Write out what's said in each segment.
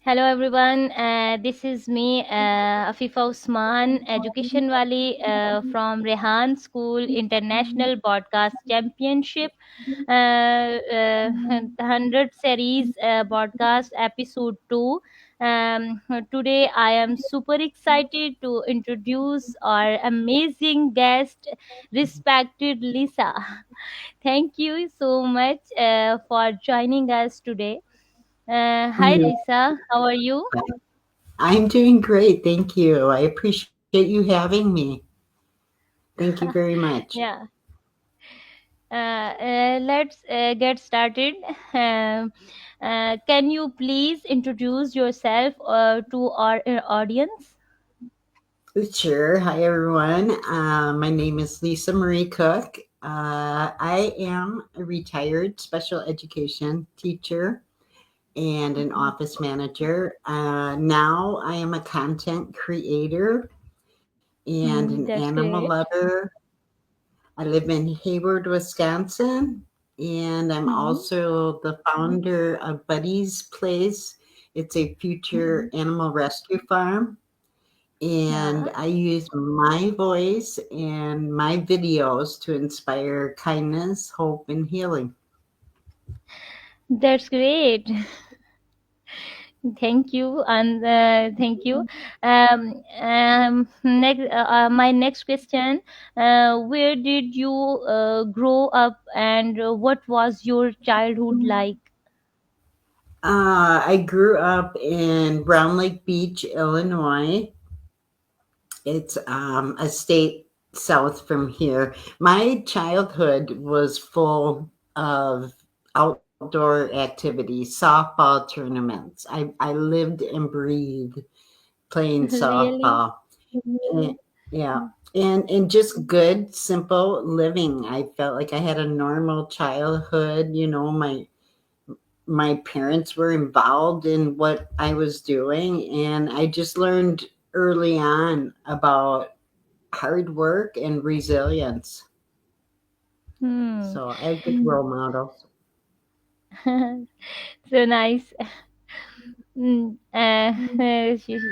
Hello everyone, this is me, Afifa Usman, education wali from Rehan School International Broadcast Championship, the 100 series broadcast episode 2. Today I am super excited to introduce our amazing guest, respected Lisa. Thank you so much for joining us today. Hi You're Lisa, how are you? I'm doing great, thank you. I appreciate you having me. Thank you very much. Yeah, let's get started. Um, can you please introduce yourself to our audience? Sure. Hi, everyone. My name is Lisa Marie Cook. I am a retired special education teacher and an office manager. Now I am a content creator and an That's animal great. lover. I live in Hayward, Wisconsin, and I'm Hmm. also the founder of Buddy's Place. It's a future animal rescue farm, and Yeah, I use my voice and my videos to inspire kindness, hope, and healing. that's great. Thank you, and thank you. My next question: where did you grow up, and what was your childhood like? I grew up in Brown Lake Beach, Illinois. It's a state south from here. My childhood was full of outdoor activities, softball tournaments. I lived and breathed playing Really? softball. And, yeah. And just good, simple living. I felt like I had a normal childhood. My parents were involved in what I was doing, and I just learned early on about hard work and resilience. Hmm. So I have good role models. So nice.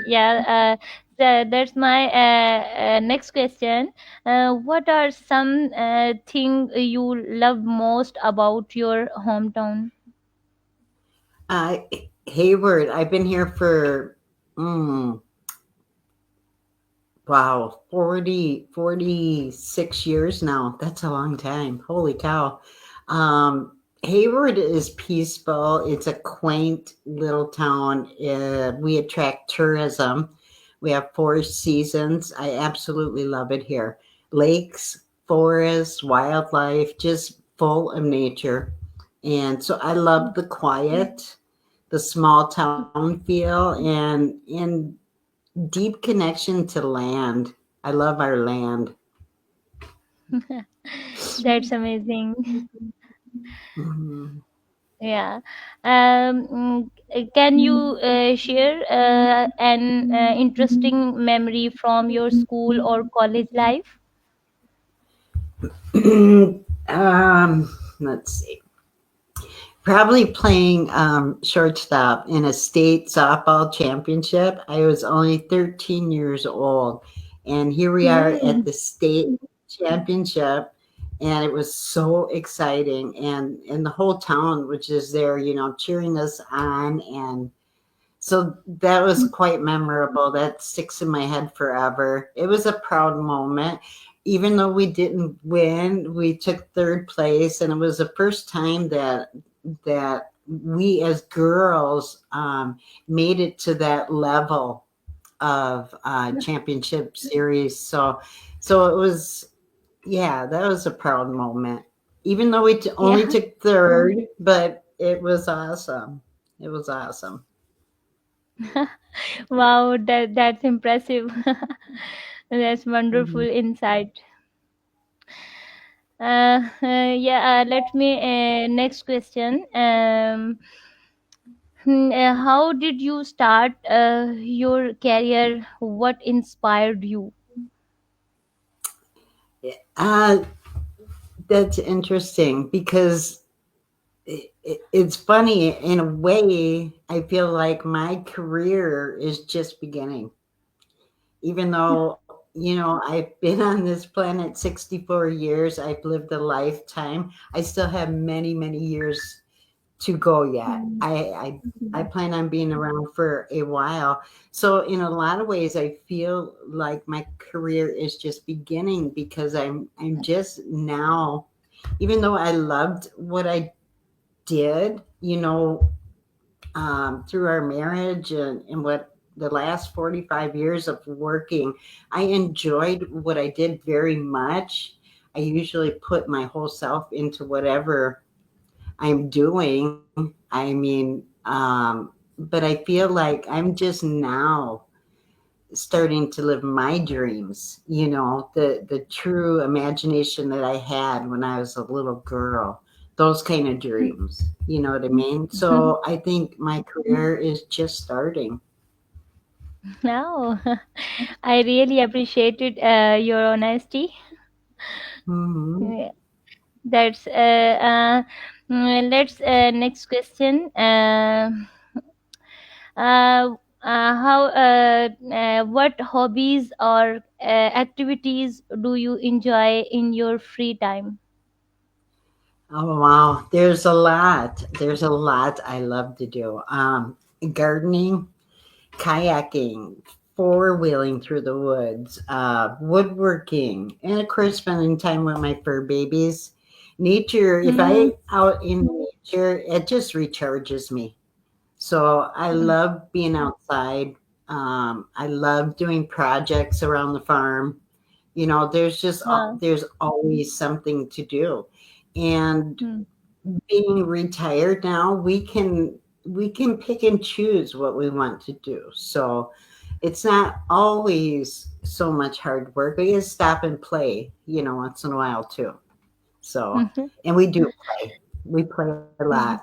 Yeah. So that's my next question. What are some thing you love most about your hometown? Uh, Hayward, I've been here for, mm, wow, 46 years now. That's a long time. Holy cow. Hayward is peaceful. It's a quaint little town. We attract tourism. We have 4 seasons. I absolutely love it here. Lakes, forests, wildlife, just full of nature. And so I love the quiet, the small town feel, and deep connection to land. I love our land. That's amazing. Mhm. Yeah. Can you share an interesting memory from your school or college life? Let's see. Probably playing shortstop in a state softball championship. I was only 13 years old. And here we are at Hmm. the state championship. And it was so exciting. And the whole town was just there, cheering us on. And so that was quite memorable. That sticks in my head forever. It was a proud moment. Even though we didn't win, we took third place, and it was the first time that we as girls made it to that level of championship series. So it was, yeah, that was a proud moment. Even though we only Yeah. took third, but it was awesome. It was awesome. Wow, that's impressive. That's wonderful Mhm. insight. Yeah, let me next question. How did you start your career? What inspired you? Uh, that's interesting because it's funny in a way. I feel like my career is just beginning, even though, I've been on this planet 64 years. I've lived a lifetime. I still have many, many years to go yet. Hmm. I plan on being around for a while. So in a lot of ways, I feel like my career is just beginning because I'm just now, even though I loved what I did, through our marriage and what the last 45 years of working, I enjoyed what I did very much. I usually put my whole self into whatever I'm doing. I mean, but I feel like I'm just now starting to live my dreams, the true imagination that I had when I was a little girl, those kind of dreams. You know what I mean? So I think my career is just starting. No, I really appreciated your honesty. Hmm. Yeah, that's let's next question. How what hobbies or activities do you enjoy in your free time? Oh wow, there's a lot. There's a lot I love to do. Gardening, kayaking, four wheeling through the woods, woodworking, and of course, spending time with my fur babies. Nature, if Hmm. I out in nature, it just recharges me. So I love being outside. I love doing projects around the farm. Wow. There's always something to do, and Hmm. being retired now, we can pick and choose what we want to do. So it's not always so much hard work. We can stop and play, once in a while too. So, and we do play. We play a lot.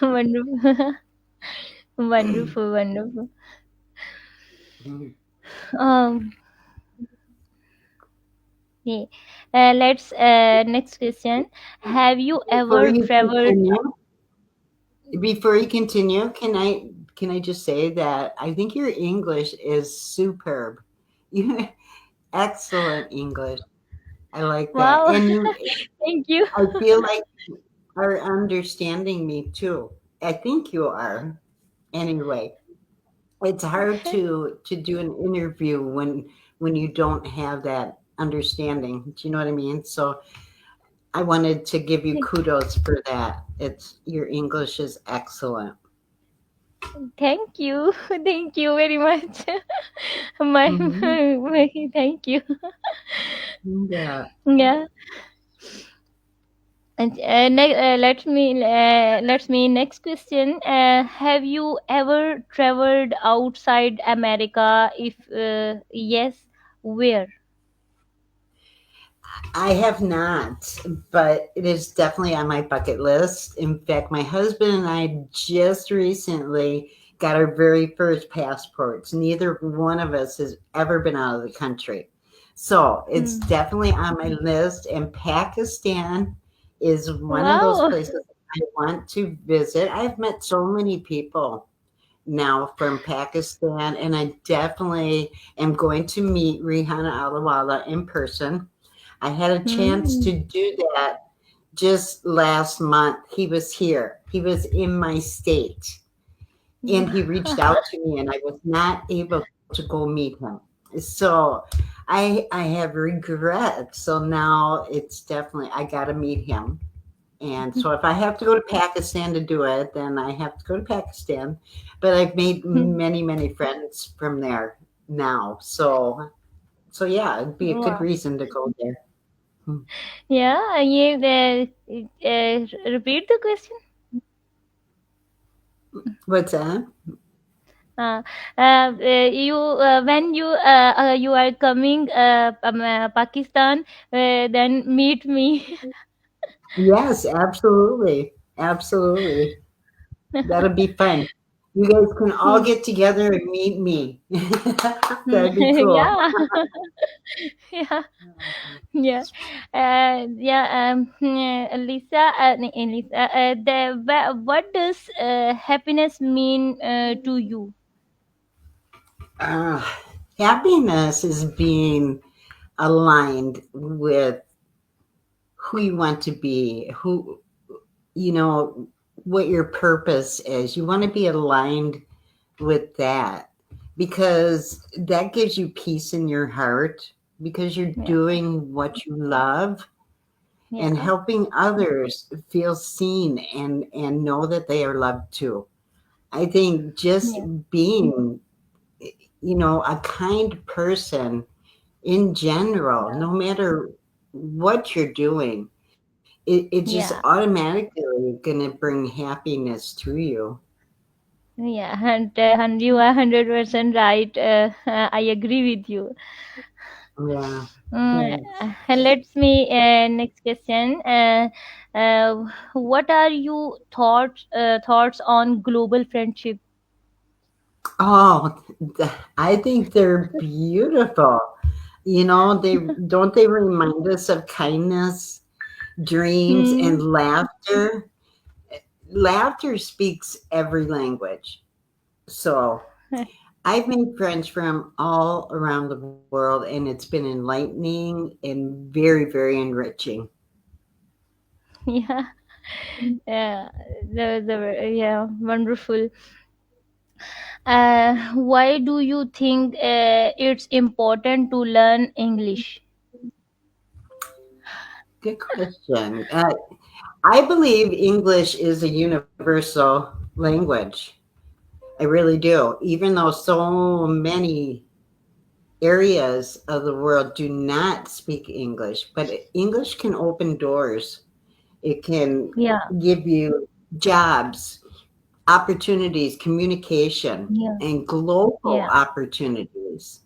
Wonderful. Wonderful, wonderful. Mhm. Um, yeah. Let's next question. Have you Before ever you traveled? continue, can I just say that I think your English is superb. You excellent English. I like that. Wow, And you thank you. I feel like you are understanding me too. I think you are. Anyway, it's hard to do an interview when you don't have that understanding. Do you know what I mean? So I wanted to give you kudos for that. It's your English is excellent. Thank you. Thank you very much. My, Hmm. thank you. Yeah. Yeah. And let me next question. Have you ever traveled outside America? If yes, where? I have not, but it is definitely on my bucket list. In fact, my husband and I just recently got our very first passports. Neither one of us has ever been out of the country. So it's Hmm. definitely on my list. And Pakistan is one of those Wow. places I want to visit. I've met so many people now from Pakistan, and I definitely am going to meet Rihanna Alawala in person. I had a chance Hmm. to do that just last month. He was here. He was in my state, and he reached out to me, and I was not able to go meet him. So I have regret. So now it's definitely I got to meet him. And so if I have to go to Pakistan to do it, then I have to go to Pakistan. But I've made many, many friends from there now. So yeah, it'd be a good Wow. reason to go there. Hmm. Yeah. Repeat the question. What's that? Uh, you when you are coming Pakistan, then meet me. Yes, absolutely. Absolutely. That'll be fun. You guys can all get together and meet me. That'd be cool. Yeah. Yeah. Yeah. Yeah. Lisa, Lisa, what does happiness mean to you? Uh, Happiness is being aligned with who you want to be, who, you know, what your purpose is. You want to be aligned with that because that gives you peace in your heart because you're Yeah. doing what you love and Yeah. helping others feel seen and know that they are loved too. I think just Yeah. being, a kind person in general, no matter what you're doing, it just Yeah. automatically going to bring happiness to you. Yeah. And you are 100% right. I agree with you. Yeah. Mm, Thanks. Let's me next question. What are you thoughts on global friendship? Oh, I think they're beautiful. They remind us of kindness, dreams, and Hmm. laughter. Laughter speaks every language. So I've made friends from all around the world, and it's been enlightening and very, very enriching. Yeah. Yeah. Yeah, wonderful. Why do you think it's important to learn English? Good question. I believe English is a universal language. I really do. Even though so many areas of the world do not speak English, but English can open doors. It can Yeah. give you jobs, opportunities, communication, Yeah. and global Yeah. opportunities.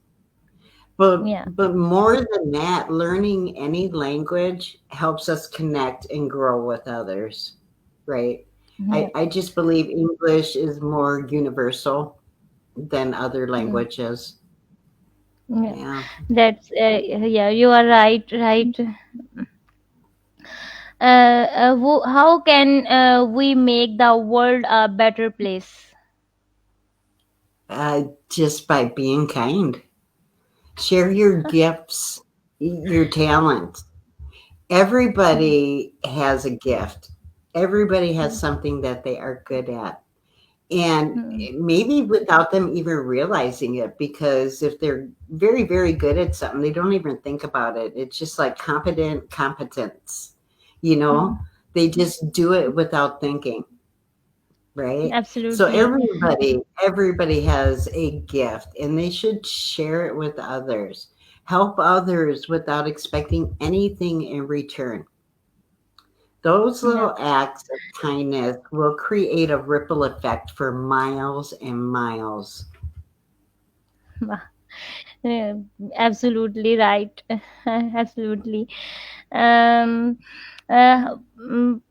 But Yeah. but more than that, learning any language helps us connect and grow with others, right? Yeah. I just believe English is more universal than other Mm. languages. Yeah. Yeah. That's yeah. You are right. Right. How can we make the world a better place? Just by being kind. Share your gifts, your talent. Mm, Everybody has a gift. Everybody has mm, something that they are good at. And mm, maybe without them even realizing it, because if they're very, very good at something, they don't even think about it. It's just like competent competence, you know? mm. They just do it without thinking, right? So Absolutely. everybody has a gift and they should share it with others. Help others without expecting anything in return. Those Yeah. little acts of kindness will create a ripple effect for miles and miles. Yeah, absolutely right. Absolutely. Um, mm,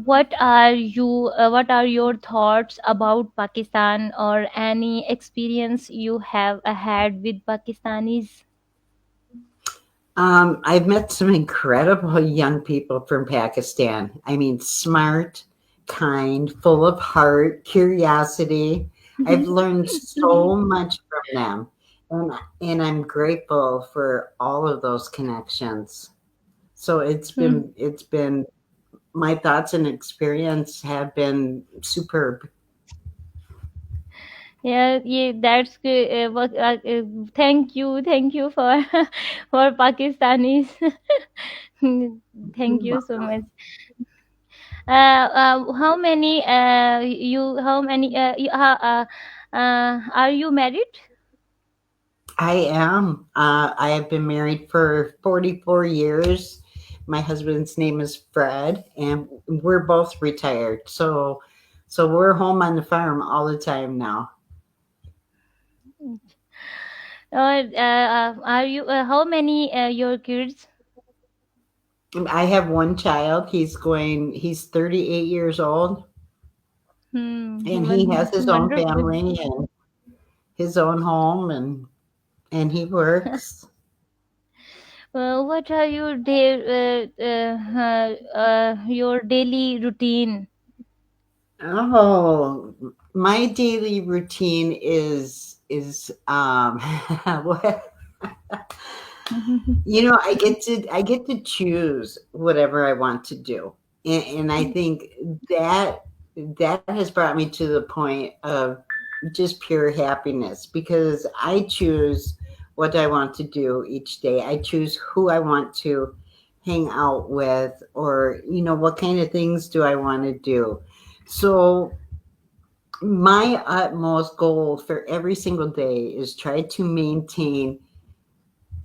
what are your thoughts about Pakistan or any experience you have had with Pakistanis? I've met some incredible young people from Pakistan. I mean, smart, kind, full of heart, curiosity. I've learned so much from them, and I'm grateful for all of those connections. So it's been my thoughts and experience have been superb. Yeah, yeah, that's good. Thank you for for Pakistanis. Thank you so much. How many how many are you married? I am. I have been married for 44 years. My husband's name is Fred, and we're both retired. So we're home on the farm all the time now. Are you how many your kids? I have one child. He's 38 years old, and he has his own Wonderful. family and his own home, and he works. What are your daily routine? Oh, my daily routine is what, I get to choose whatever I want to do, and I think that that has brought me to the point of just pure happiness because I choose what I want to do each day. I choose who I want to hang out with, or what kind of things do I want to do. So my utmost goal for every single day is try to maintain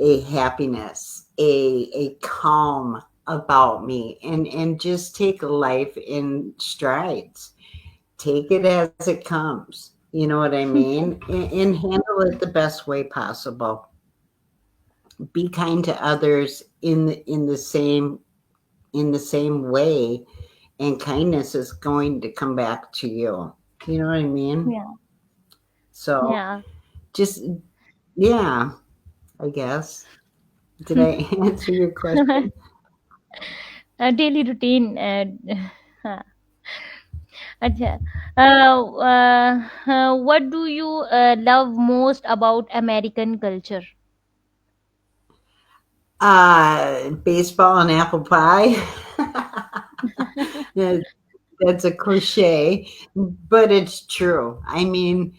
a happiness, a calm about me, and just take life in strides. Take it as it comes. You know what I mean? And handle it the best way possible. Be kind to others in the same way, and kindness is going to come back to you. You know what I mean? Yeah, So yeah. just, yeah, I guess. Did I answer your question? A daily routine. Acha. What do you love most about American culture? Baseball and apple pie. Yeah, that's a cliche, but it's true. I mean,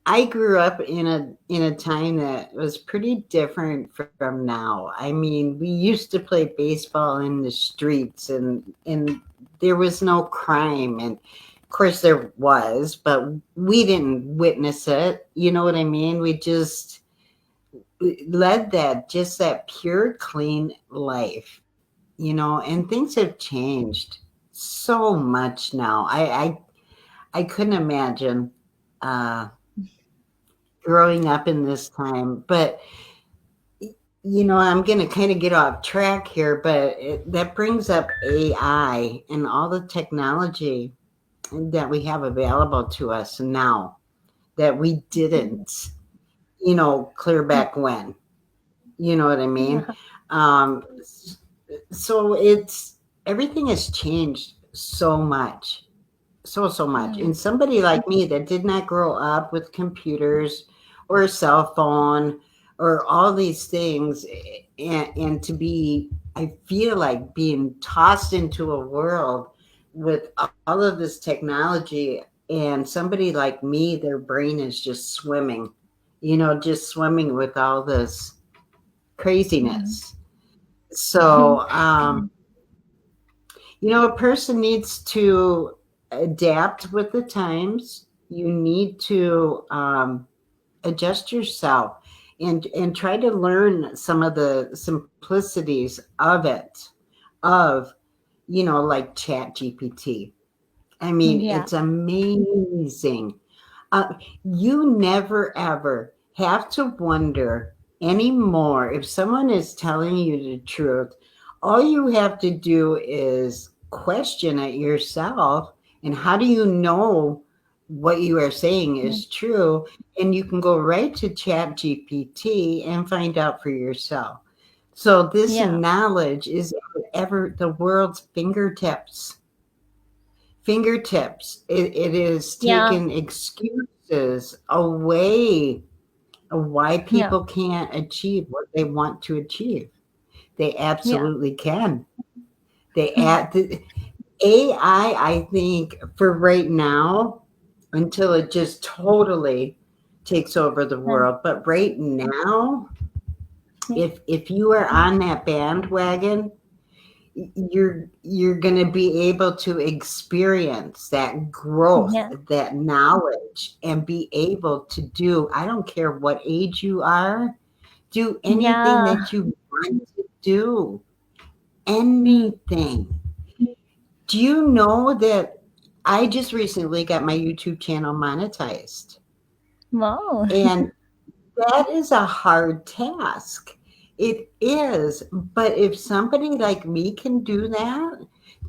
I grew up in a time that was pretty different from now. I mean, we used to play baseball in the streets, and there was no crime, and of course there was, but we didn't witness it. You know what I mean? We just led that pure, clean life, and things have changed so much now. I couldn't imagine uh, growing up in this time, but I'm going to kind of get off track here, but that brings up AI and all the technology that we have available to us now that we didn't, clear back when. You know what I mean? Yeah, Um, so it's everything has changed so much, so much. mm, And somebody like me that did not grow up with computers or a cell phone or all these things, and to be, I feel like being tossed into a world with all of this technology, and somebody like me, their brain is just swimming, just swimming with all this mm, craziness. So, a person needs to adapt with the times. You need to adjust yourself and try to learn some of the simplicities of it, of, like Chat GPT. I mean, yeah, it's amazing. Uh, you never ever have to wonder anymore if someone is telling you the truth. All you have to do is question it yourself. And how do you know what you are saying mm, is true? And you can go right to Chat GPT and find out for yourself. So this yeah, knowledge is ever the world's fingertips. It is yeah, taken excuses away of why yeah, people can't achieve what they want to achieve. They yeah, absolutely can. They add the AI, I think, for right now, until it just totally takes over the mm, world. But right now, yeah, if you are on that bandwagon, you're going to be able to experience that growth, yeah, that knowledge, and be able to do, I don't care what age you are, do anything yeah, that you want to do. mm, Anything. Do you know that I just recently got my YouTube channel monetized? wow, And that is a hard task. It is, but if somebody like me can do that,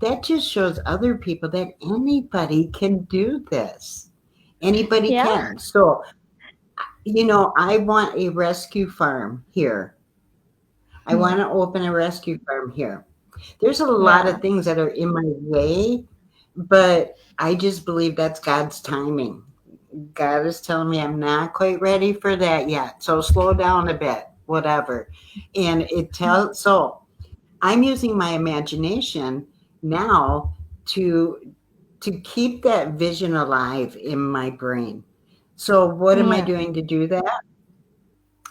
that just shows other people that anybody can do this. Anybody Yeah. can. So, I want a rescue farm here. I want Hmm. to open a rescue farm here. There's a lot Yeah. of things that are in my way, but I just believe that's God's timing. God is telling me I'm not quite ready for that yet. So slow down a bit, whatever. And so I'm using my imagination now to keep that vision alive in my brain. So what am I Yeah. doing to do that?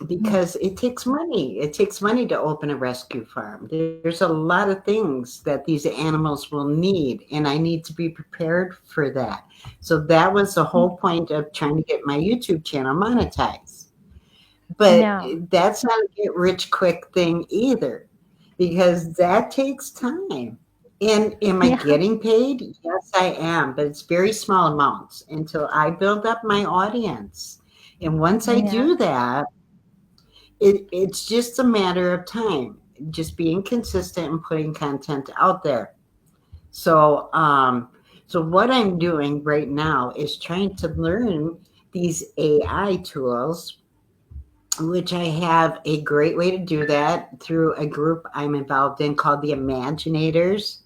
Because it takes money. It takes money to open a rescue farm. There's a lot of things that these animals will need, and I need to be prepared for that. So that was the whole point of trying to get my YouTube channel monetized. But Yeah. that's not a get rich quick thing either, because that takes time. And am I Yeah. getting paid? Yes, I am, but it's very small amounts until I build up my audience. And once I Yeah. do that, it's just a matter of time, just being consistent and putting content out there. So, so what I'm doing right now is trying to learn these AI tools, which I have a great way to do that through a group I'm involved in called the Imaginators.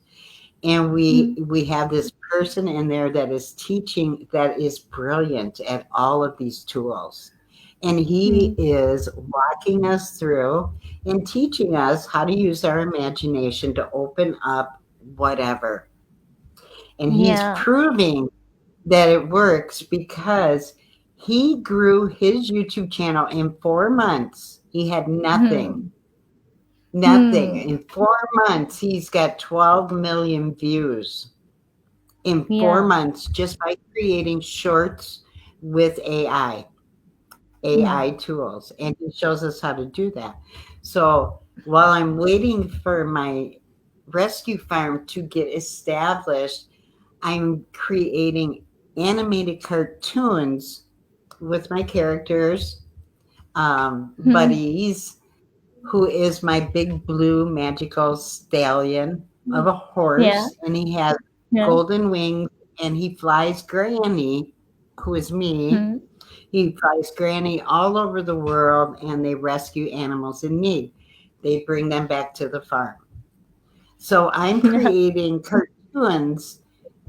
And Hmm. we have this person in there that is teaching, that is brilliant at all of these tools, and he Hmm. is walking us through and teaching us how to use our imagination to open up whatever. And he's Yeah. proving that it works because he grew his YouTube channel in 4 months. He had nothing. Hmm. Nothing. Hmm. In 4 months, he's got 12 million views in four Yeah. months just by creating shorts with AI Yeah. tools. And he shows us how to do that. So while I'm waiting for my rescue farm to get established, I'm creating animated cartoons with my characters, Hmm. buddies, who is my big blue magical stallion of a Yeah. horse, and he has Yeah. golden wings, and he flies Granny, who is me. Hmm. He flies Granny all over the world, and they rescue animals in need. They bring them back to the farm. So I'm Yeah. creating cartoons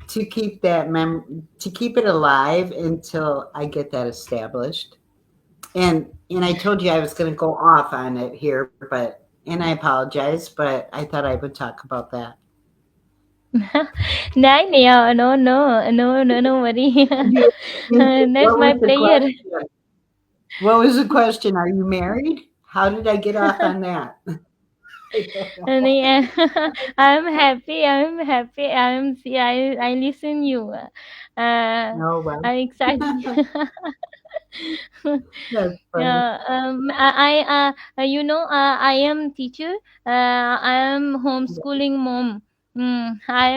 to keep to keep it alive until I get that established. And I told you I was going to go off on it here, and I apologize, but I thought I would talk about that. Nahin, yeah, no, no, no, no, no worry. You, That's what my was the prayer. question? What was the question? Are you married? How did I get off on that? I don't And know. yeah, I'm happy. I'm happy. I'm see. I listen you. No, well, I'm excited. that's funny. Yeah. I am teacher. I am homeschooling mom. I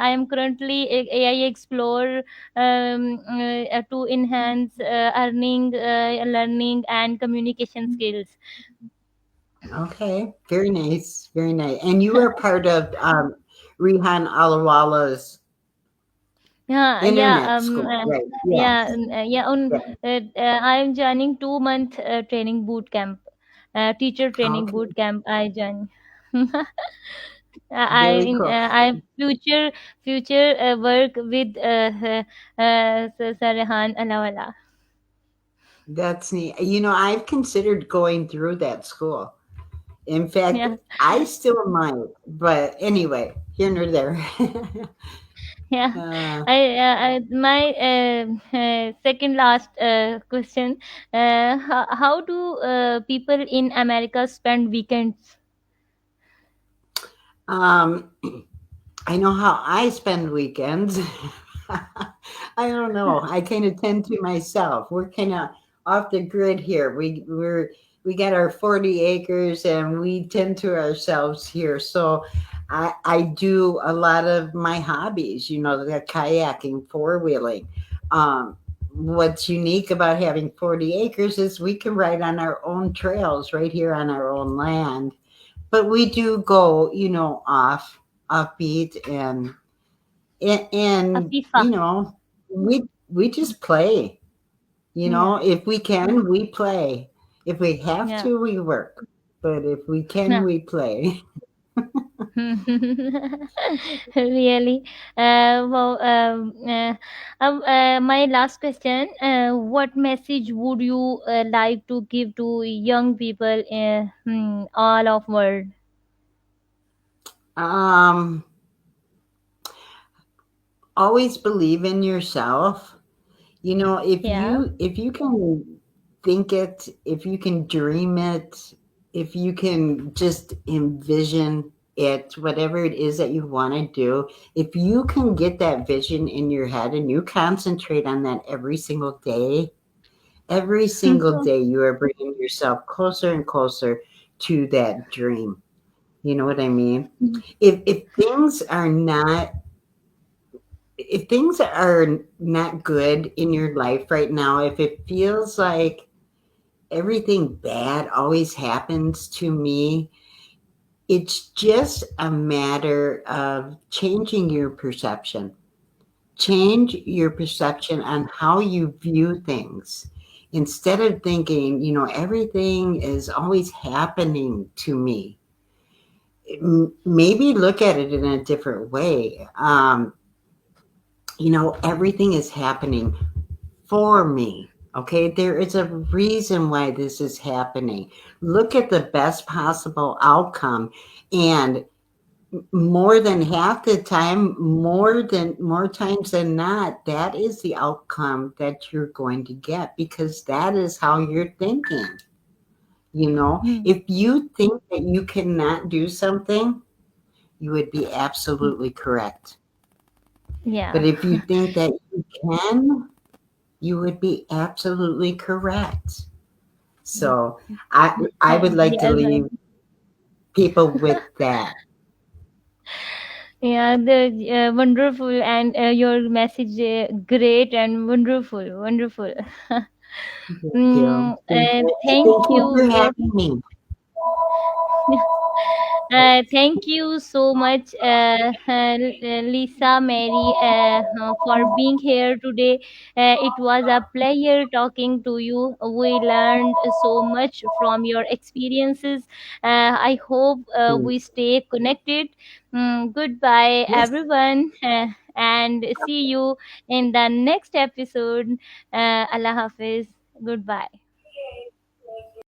am currently AI Explorer to enhance earning, learning, and communication skills. Okay, very nice, very nice. And you were part of Rihan Alawala's Yeah, yeah, internet school, right? yeah, Yes. yeah. Yeah. I'm joining 2 month training boot camp, teacher training Okay, boot camp. I join. very cool. I future work with Sarahan Alawala. That's neat. I've considered going through that school. In fact, Yeah, I still might, but anyway, here nor there. yeah. uh, I my second last question. How do people in America spend weekends? um, I know how I spend weekends. I don't know. I kind of tend to myself. We're kind of off the grid here. We got our 40 acres and we tend to ourselves here. So I do a lot of my hobbies, the kayaking, four-wheeling. Um, what's unique about having 40 acres is we can ride on our own trails right here on our own land. But we do go, off. upbeat, and Afifa. we just play. Yeah. If we can, we play. If we have Yeah. to, we work. But if we can, we play. Really. Well, my last question, what message would you like to give to young people all of world? Um, Always believe in yourself. If Yeah. you can think it, if you can dream it, if you can just envision it, whatever it is that you want to do, if you can get that vision in your head and you concentrate on that every single day you are bringing yourself closer and closer to that dream. You know what I mean? If things are not if things are not good in your life right now, if it feels like everything bad always happens to me, it's just a matter of changing your perception. Change your perception on how you view things. Instead of thinking, everything is always happening to me, maybe look at it in a different way. Everything is happening for me. Okay, there is a reason why this is happening. Look at the best possible outcome, and more than half the time, more times than not, that is the outcome that you're going to get because that is how you're thinking. Hmm. If you think that you cannot do something, you would be absolutely correct. But Yeah. if you think that you can, you would be absolutely correct. So I would like to Yes. leave people with that. Yeah, the wonderful, and your message great and wonderful, wonderful. Thank you. Thank you. Thank Thank you you. for having me. Thank you so much, Lisa Mary, for being here today. It was a pleasure talking to you. We learned so much from your experiences. I hope we stay connected. Goodbye, Yes. everyone, and see you in the next episode. Allah Hafiz. Goodbye.